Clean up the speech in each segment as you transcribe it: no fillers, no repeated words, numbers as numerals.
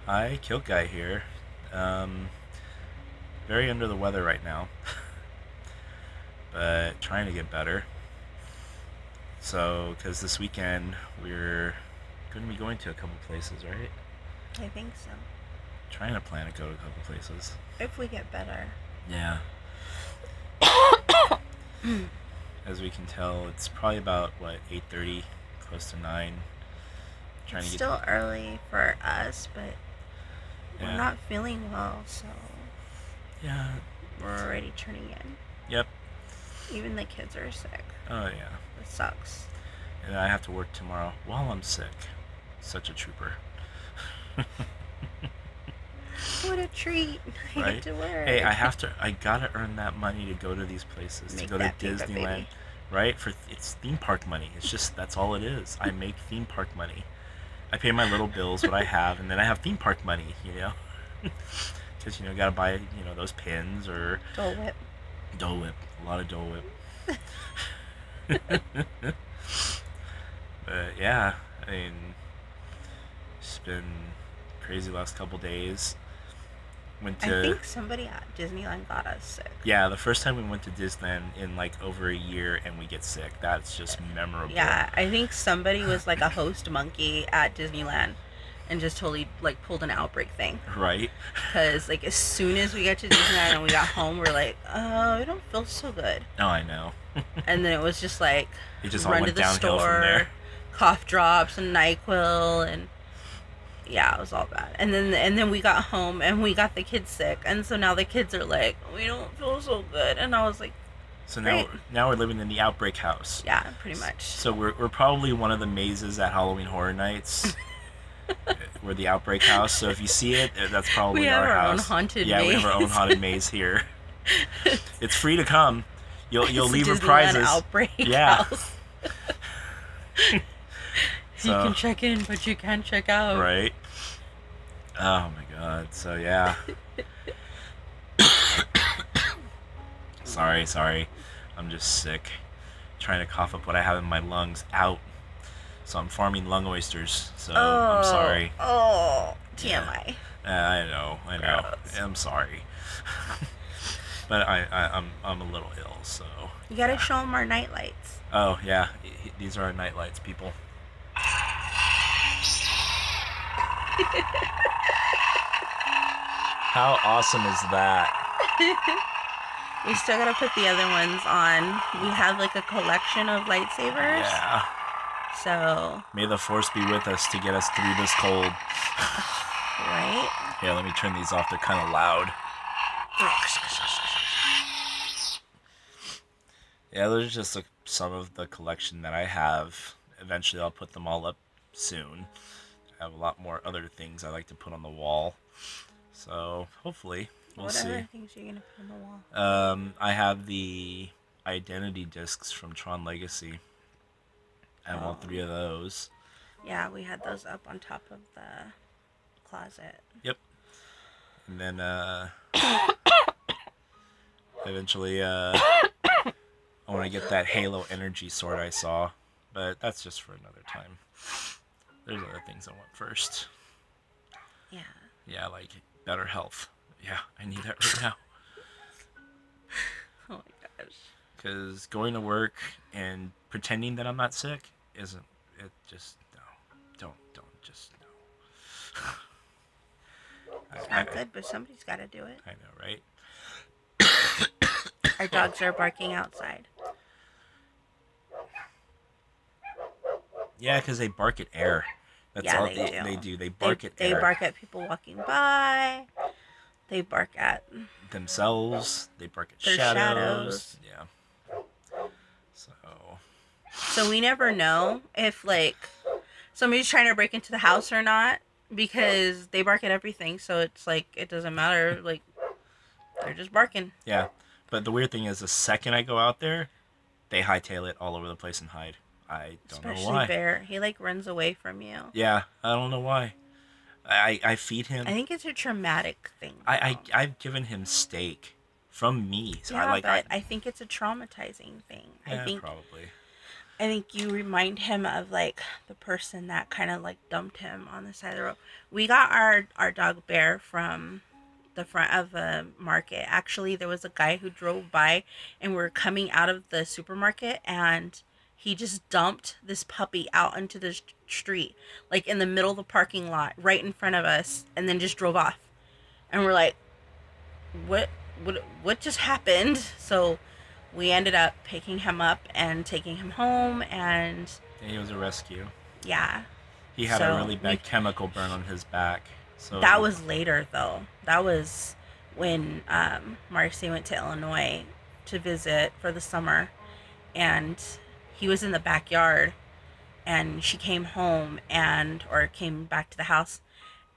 Hi, Kilt Guy here. Very under the weather right now, but trying to get better. So, because this weekend we're going to be going to a couple places, right? I think so. Trying to plan to go to a couple places. If we get better. Yeah. As we can tell, it's probably about what 8:30, close to 9. Trying It's to get. still early for us, but we're Yeah. not feeling well, so Yeah. we're already turning in. Yep. Even the kids are sick. Oh yeah. It sucks. And I have to work tomorrow while I'm sick. Such a trooper. What a treat. I get Right? to work. Hey, I gotta earn that money to go to these places, to Make go to that paper, Disneyland, baby. right? It's theme park money. It's just, that's all it is. I make theme park money. I pay my little bills, what I have, and then I have theme park money, Because, gotta buy, those pins or Dole Whip. Dole Whip. A lot of Dole Whip. But yeah, I mean, it's been crazy last couple days. Went I to think somebody at Disneyland got us sick. Yeah, the first time we went to Disneyland in like over a year and we get sick. That's just memorable. Yeah, I think somebody was like a host monkey at Disneyland and just totally like pulled an outbreak thing. Right? Because like as soon as we got to Disneyland and we got home, we're like, oh, I don't feel so good. Oh, I know. And then it was just like It just all run to went the downhill from there. store, cough drops and Nyquil, and yeah, it was all bad. And then we got home and we got the kids sick, and so now the kids are like, we don't feel so good, and I was like, So great. now we're living in the outbreak house. Yeah, pretty much. So we're probably one of the mazes at Halloween Horror Nights. We're the outbreak house. So if you see it, that's probably We have our own house. haunted Yeah, we have our own maze. haunted maze here. It's free to come. You'll It's leave Disneyland reprisals. outbreak Yeah. house. You So can check in, but you can't check out. right. Oh my god. So yeah. Sorry. I'm just sick. Trying to cough up what I have in my lungs out. So I'm farming lung oysters. So I'm sorry. Oh, Yeah. TMI. I know. Gross. I'm sorry. But I'm a little ill, so. You gotta Yeah. show them our night lights. Oh yeah, these are our night lights, people. How awesome is that? We still gotta put the other ones on. We have like a collection of lightsabers. Yeah. So, May the force be with us to get us through this cold. right? Here, let me turn these off. They're kind of loud. Yeah, those are just some of the collection that I have. Eventually, I'll put them all up soon. I have a lot more other things I like to put on the wall. So, hopefully, we'll What see. other things are you gonna put on the wall? I have the identity discs from Tron Legacy. I have all 3 of those. Yeah, we had those up on top of the closet. Yep. And then, eventually, I want to get that Halo Energy sword I saw. But that's just for another time. There's other things I want first. Yeah. Yeah, like better health. Yeah, I need that right now. Oh my gosh. Because going to work and pretending that I'm not sick isn't, it just, no. Don't, just no. It's not good, but somebody's gotta do it. I know, right? Our dogs are barking outside. Yeah, because they bark at air. That's Yeah, all they do. do. They bark at They air. bark at people walking by. They bark at Themselves. They bark at their shadows. shadows. Yeah. So, So we never know if like somebody's trying to break into the house or not because they bark at everything. So it's like it doesn't matter. Like they're just barking. yeah. But the weird thing is, the second I go out there, they hightail it all over the place and hide. I don't know Especially why. Bear. He like runs away from you. Yeah, I don't know why. I feed him. I think it's a traumatic thing. I've given him steak from me. So Yeah, I like. but I think it's a traumatizing thing. Yeah, I think probably. I think you remind him of like the person that kind of like dumped him on the side of the road. We got our dog Bear from the front of a market. Actually, there was a guy who drove by and we were coming out of the supermarket and he just dumped this puppy out into the street, like in the middle of the parking lot, right in front of us, and then just drove off. And we're like, what what just happened? So we ended up picking him up and taking him home, and He was a rescue. yeah. He had a So really bad chemical burn on his back. So that was later though. That was when Marcy went to Illinois to visit for the summer, and he was in the backyard, and she came home and or came back to the house,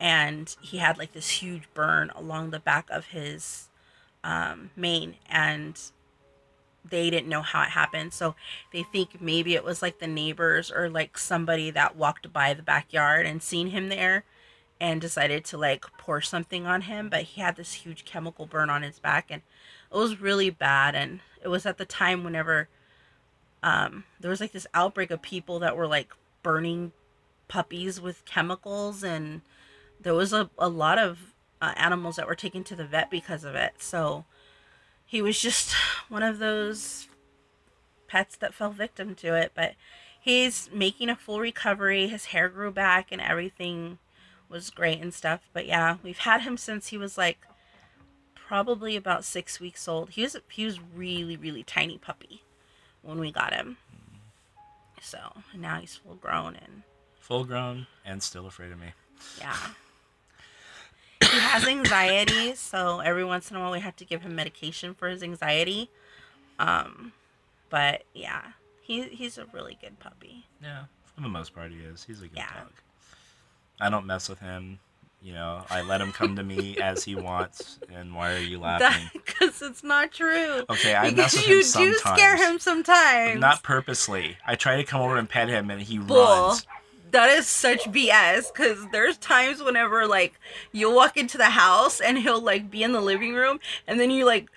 and he had like this huge burn along the back of his mane, and they didn't know how it happened, so they think maybe it was like the neighbors or like somebody that walked by the backyard and seen him there and decided to like pour something on him, but he had this huge chemical burn on his back and it was really bad. And it was at the time whenever there was like this outbreak of people that were like burning puppies with chemicals, and there was a lot of animals that were taken to the vet because of it. So he was just one of those pets that fell victim to it, but he's making a full recovery. His hair grew back and everything was great and stuff. But yeah, we've had him since he was like probably about 6 weeks old. He was really really tiny puppy when we got him. So and now he's full grown and full grown and still afraid of me. yeah. He has anxiety, so every once in a while we have to give him medication for his anxiety. But yeah, he's a really good puppy. Yeah, for the most part he is. He's a good Yeah. dog. I don't mess with him. I let him come to me as he wants. And why are you laughing? Because it's not true. Okay, I mess with you him sometimes. do scare him sometimes. Not purposely. I try to come over and pet him and he Bull. runs. That is such BS, because there's times whenever like you'll walk into the house and he'll like be in the living room and then you like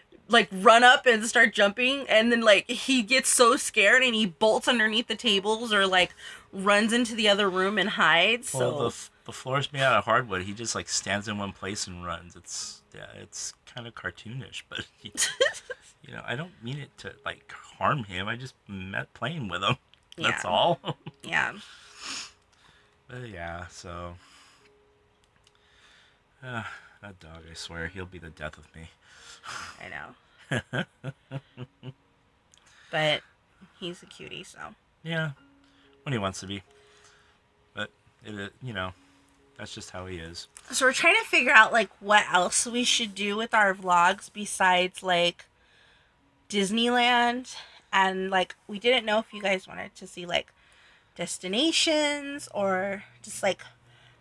run up and start jumping, and then like he gets so scared and he bolts underneath the tables or like runs into the other room and hides. Well, So the floor's made out of hardwood. He just like stands in one place and runs. It's kind of cartoonish, but I don't mean it to like harm him. I just met playing with him. That's Yeah. all. yeah. But yeah, so that dog, I swear, he'll be the death of me. I know. But he's a cutie, so. Yeah, when he wants to be. But that's just how he is. So we're trying to figure out like what else we should do with our vlogs besides like Disneyland, and like we didn't know if you guys wanted to see like destinations or just like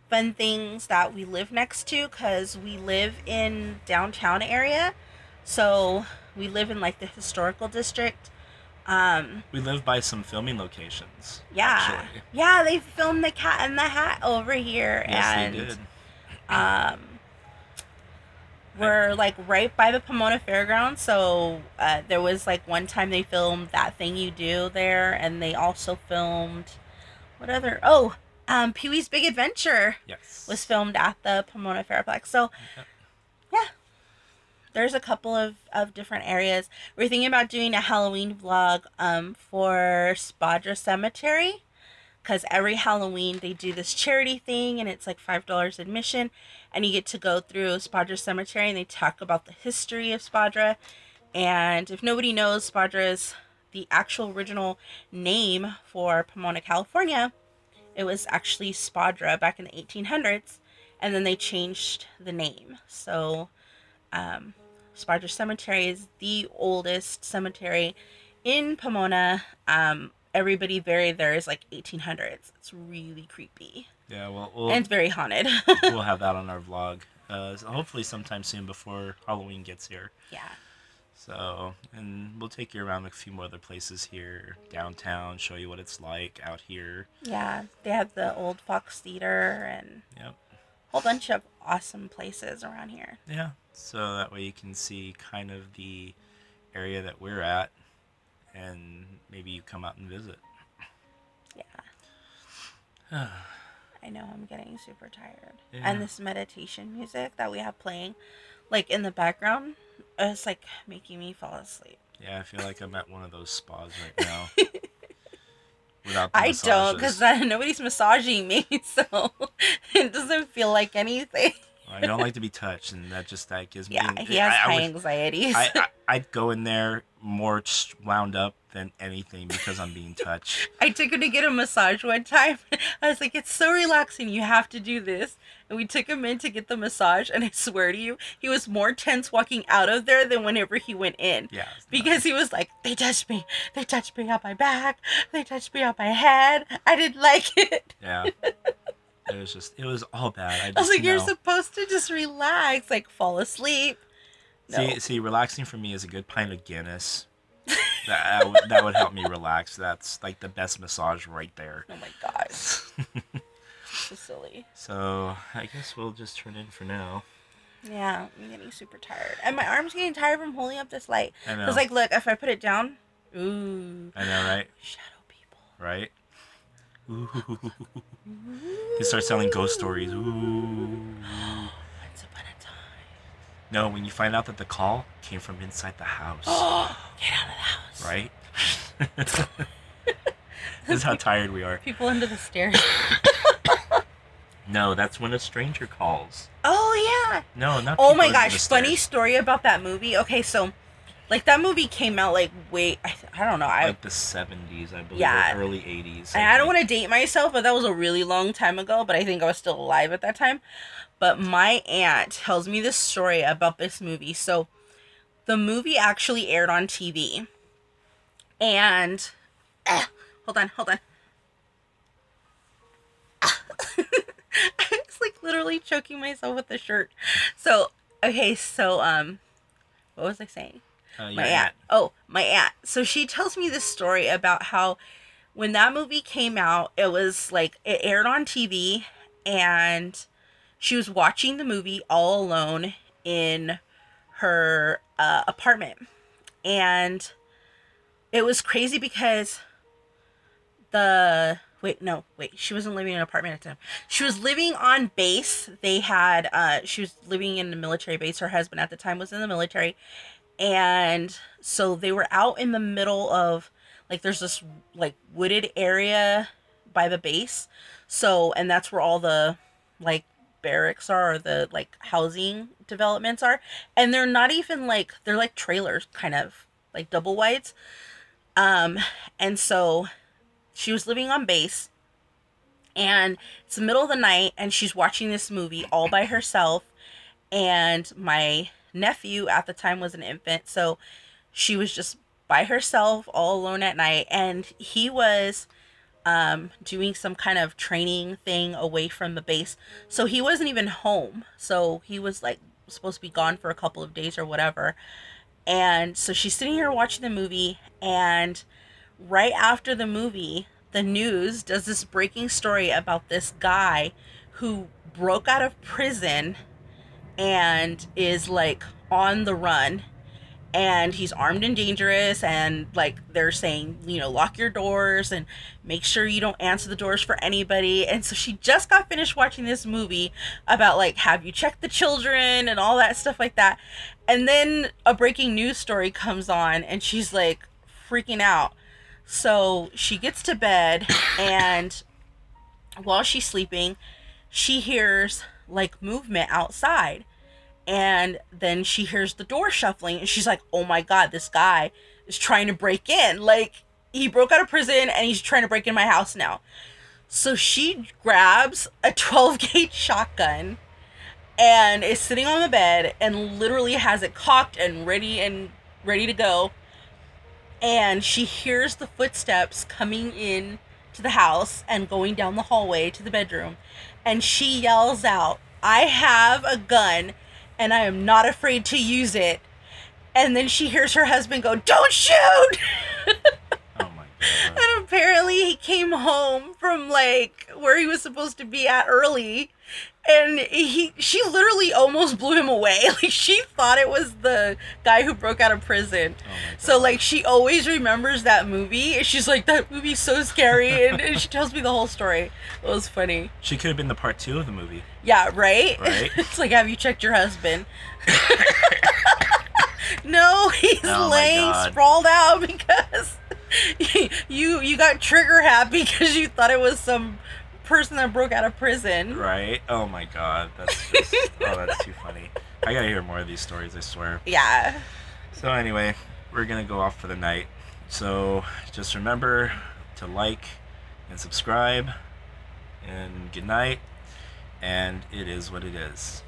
fun things that we live next to, because we live in downtown area, so we live in like the historical district. We live by some filming locations. Yeah, Actually. yeah, they filmed The Cat in the Hat over here. Yes, and they did. We're like right by the Pomona Fairgrounds, so there was like one time they filmed That Thing You Do there, and they also filmed what other? Oh, Pee-wee's Big Adventure. Yes. Was filmed at the Pomona Fairplex. So yeah, there's a couple of different areas. We're thinking about doing a Halloween vlog for Spadra Cemetery, because every Halloween they do this charity thing and it's like $5 admission, and you get to go through Spadra Cemetery and they talk about the history of Spadra. And if nobody knows, Spadra is the actual original name for Pomona, California. It was actually Spadra back in the 1800s, and then they changed the name. So Spadra Cemetery is the oldest cemetery in Pomona. Everybody buried there is like 1800s. It's really creepy. Yeah, and it's very haunted. We'll have that on our vlog. Hopefully sometime soon before Halloween gets here. Yeah. So, and we'll take you around a few more other places here, downtown, show you what it's like out here. Yeah, they have the old Fox Theater and Yep. a whole bunch of awesome places around here. Yeah, so that way you can see kind of the area that we're at, and maybe you come out and visit. Yeah. I know I'm getting super tired. Yeah. And this meditation music that we have playing, like in the background, is like making me fall asleep. Yeah, I feel like I'm at one of those spas right now. Without the I don't, massages. because nobody's massaging me, so it doesn't feel like anything. I don't like to be touched, and that gives me. Yeah, he has high anxieties. I'd go in there more wound up than anything because I'm being touched. I took him to get a massage one time. I was like, it's so relaxing. You have to do this. And we took him in to get the massage. And I swear to you, he was more tense walking out of there than whenever he went in. Yeah. Because he was like, they touched me. They touched me on my back. They touched me on my head. I didn't like it. Yeah. It was all bad. I was like, you're supposed to just relax, like fall asleep. No. See, relaxing for me is a good pint of Guinness. That would help me relax. That's like the best massage right there. Oh my god. So silly. So I guess we'll just turn in for now. Yeah, I'm getting super tired. And my arm's getting tired from holding up this light. I know. Because like, look, if I put it down, ooh. I know, right? Shadow people. Right? Ooh. You start telling ghost stories. Ooh. Once upon a time. No, when you find out that the call came from inside the house. Get out of the house. Right? This is how tired we are. People under the stairs. No, that's when a stranger calls. Oh, yeah. No, not Oh people my under the gosh, stairs. funny story about that movie. Okay, so, like, that movie came out, like, I don't know. Like the 70s, I believe, Yeah. or early 80s. And I don't want to date myself, but that was a really long time ago, but I think I was still alive at that time. But my aunt tells me this story about this movie. So, the movie actually aired on TV. And, hold on. I was, like, literally choking myself with the shirt. So, okay, so, what was I saying? My aunt. Oh, my aunt. So she tells me this story about how when that movie came out, it was like it aired on TV and she was watching the movie all alone in her apartment. And it was crazy because she wasn't living in an apartment at the time. She was living on base. She was living in a military base. Her husband at the time was in the military. And so they were out in the middle of, like, there's this, like, wooded area by the base. So, and that's where all the, like, barracks are, or the, like, housing developments are. And they're not even, like, they're, like, trailers, kind of, like, double wides. And so she was living on base. And it's the middle of the night, and she's watching this movie all by herself. And my nephew at the time was an infant, so she was just by herself all alone at night, and he was doing some kind of training thing away from the base, so he wasn't even home. So he was like supposed to be gone for a couple of days or whatever. And so she's sitting here watching the movie, and right after the movie, the news does this breaking story about this guy who broke out of prison and is like on the run, and he's armed and dangerous, and like they're saying, you know, lock your doors and make sure you don't answer the doors for anybody. And so she just got finished watching this movie about like, have you checked the children and all that stuff like that. And then a breaking news story comes on, and she's like freaking out. So she gets to bed, and while she's sleeping, she hears like movement outside. And then she hears the door shuffling, and she's like, oh my god, this guy is trying to break in. Like, he broke out of prison and he's trying to break in my house now. So she grabs a 12-gauge shotgun and is sitting on the bed and literally has it cocked and ready to go. And she hears the footsteps coming in to the house and going down the hallway to the bedroom. And she yells out, I have a gun and I am not afraid to use it. And then she hears her husband go, don't shoot! Oh my god. And apparently he came home from like where he was supposed to be at early, and she literally almost blew him away. Like she thought it was the guy who broke out of prison. Oh my God. So like she always remembers that movie, and she's like, that movie's so scary, and she tells me the whole story. It was funny. She could have been the part 2 of the movie. Yeah, right? Right? It's like, have you checked your husband? No, he's Oh my laying God. sprawled out because you got trigger happy because you thought it was some person that broke out of prison. Right? Oh my God. That's just, that's too funny. I gotta hear more of these stories, I swear. Yeah. So anyway, we're gonna go off for the night. So just remember to like and subscribe, and good night, and it is what it is.